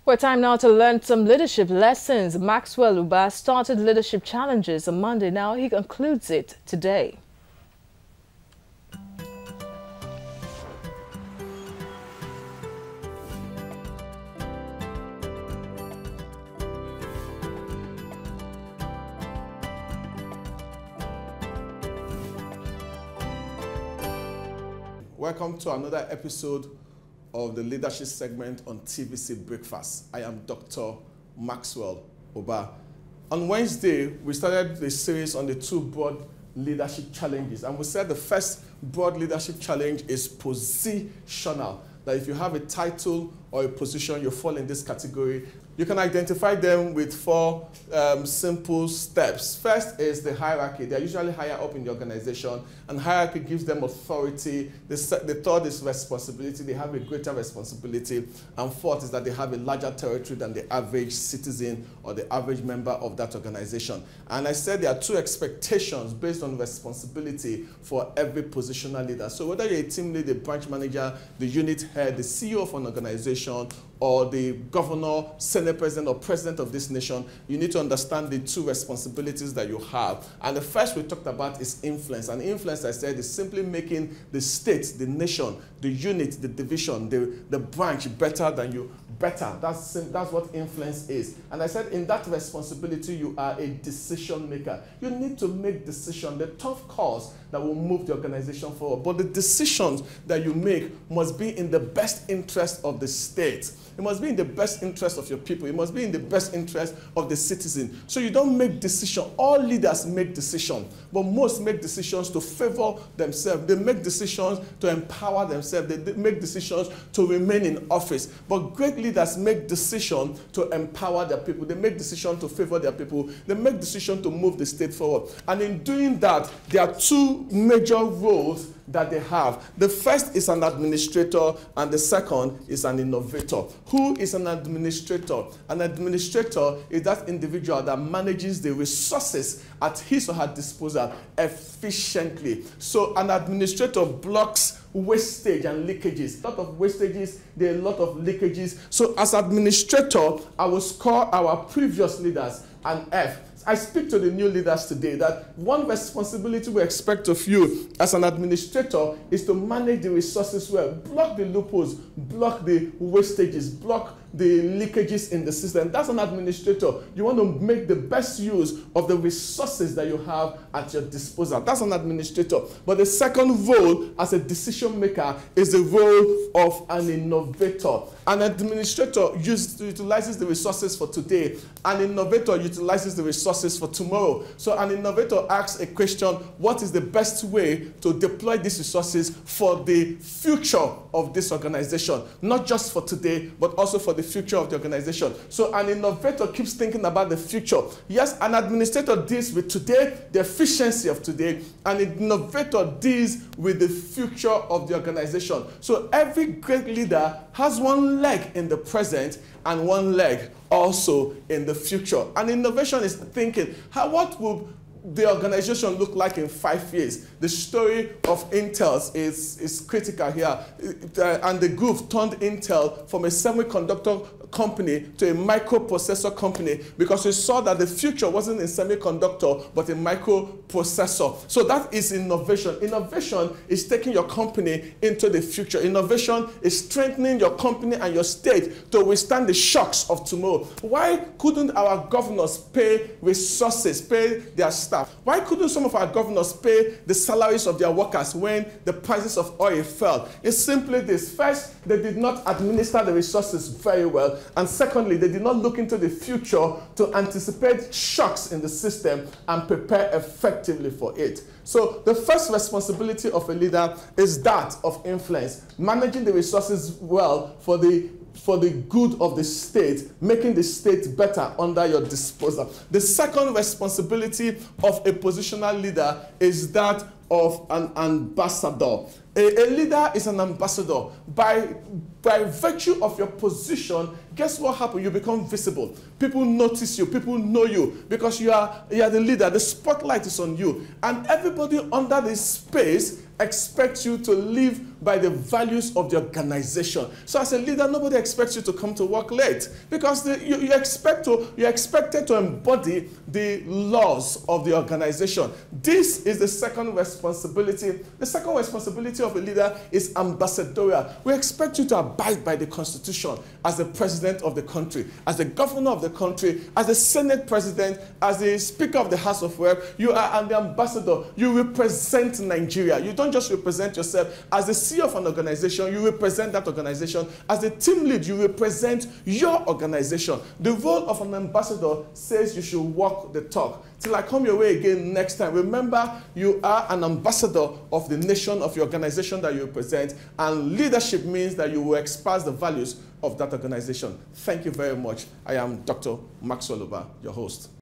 Well, time now to learn some leadership lessons. Maxwell Ubah started Leadership Challenges on Monday. Now he concludes it today. Welcome to another episode of the leadership segment on TVC Breakfast. I am Dr. Maxwell Ubah. On Wednesday, we started the series on the two broad leadership challenges. And we said the first broad leadership challenge is positional. That if you have a title or a position, you fall in this category. You can identify them with four simple steps. First is the hierarchy. They're usually higher up in the organization, and hierarchy gives them authority. The third is responsibility. They have a greater responsibility. And fourth is that they have a larger territory than the average citizen or the average member of that organization. And I said there are two expectations based on responsibility for every positional leader. So whether you're a team lead, a branch manager, the unit head, the CEO of an organization, or the governor, senate president, or president of this nation, you need to understand the two responsibilities that you have. And the first we talked about is influence. And influence, I said, is simply making the state, the nation, the unit, the division, the branch better than you. Better. That's what influence is. And I said in that responsibility, you are a decision maker. You need to make decisions, the tough calls that will move the organization forward. But the decisions that you make must be in the best interest of the state. It must be in the best interest of your people. It must be in the best interest of the citizen. So you don't make decisions. All leaders make decisions, but most make decisions to favor themselves. They make decisions to empower themselves. They make decisions to remain in office. But great leaders make decisions to empower their people. They make decisions to favor their people. They make decisions to move the state forward. And in doing that, there are two major roles that they have. The first is an administrator, and the second is an innovator. Who is an administrator? An administrator is that individual that manages the resources at his or her disposal efficiently. So an administrator blocks wastage and leakages. A lot of wastages, there are a lot of leakages. So as administrator, I will score our previous leaders an F. I speak to the new leaders today that one responsibility we expect of you as an administrator is to manage the resources well, block the loopholes, block the wastages, block the leakages in the system. That's an administrator. You want to make the best use of the resources that you have at your disposal. That's an administrator. But the second role as a decision maker is the role of an innovator. An administrator utilizes the resources for today. An innovator utilizes the resources for tomorrow. So an innovator asks a question, what is the best way to deploy these resources for the future of this organization? Not just for today, but also for the future of the organization. So an innovator keeps thinking about the future. Yes, an administrator deals with today, the efficiency of today. An innovator deals with the future of the organization. So every great leader has one leg in the present and one leg also in the future. And innovation is thinking, what will the organization look like in 5 years? The story of Intel is critical here. And the group turned Intel from a semiconductor company to a microprocessor company because we saw that the future wasn't in semiconductor but in microprocessor. So that is innovation. Innovation is taking your company into the future. Innovation is strengthening your company and your state to withstand the shocks of tomorrow. Why couldn't our governors pay resources, pay their staff? Why couldn't some of our governors pay the salaries of their workers when the prices of oil fell? It's simply this. First, they did not administer the resources very well. And secondly, they did not look into the future to anticipate shocks in the system and prepare effectively for it. So the first responsibility of a leader is that of influence, managing the resources well for the good of the state, making the state better under your disposal. The second responsibility of a positional leader is that of an ambassador. A leader is an ambassador. By virtue of your position, guess what happens? You become visible. People notice you. People know you because you are the leader. The spotlight is on you. And everybody under this space expects you to live by the values of the organization. So as a leader, nobody expects you to come to work late, because you're expected to embody the laws of the organization. This is the second responsibility. The second responsibility of a leader is ambassadorial. We expect you to abide by the Constitution as the president of the country, as the governor of the country, as the Senate president, as the Speaker of the House of Reps. You are an ambassador. You represent Nigeria. You don't just represent yourself. As the CEO of an organization, you represent that organization. As the team lead, you represent your organization. The role of an ambassador says you should walk the talk. Till I come your way again next time, remember, you are an ambassador of the nation, of your organization that you represent, and leadership means that you will express the values of that organization. Thank you very much. I am Dr. Maxwell Ubah, your host.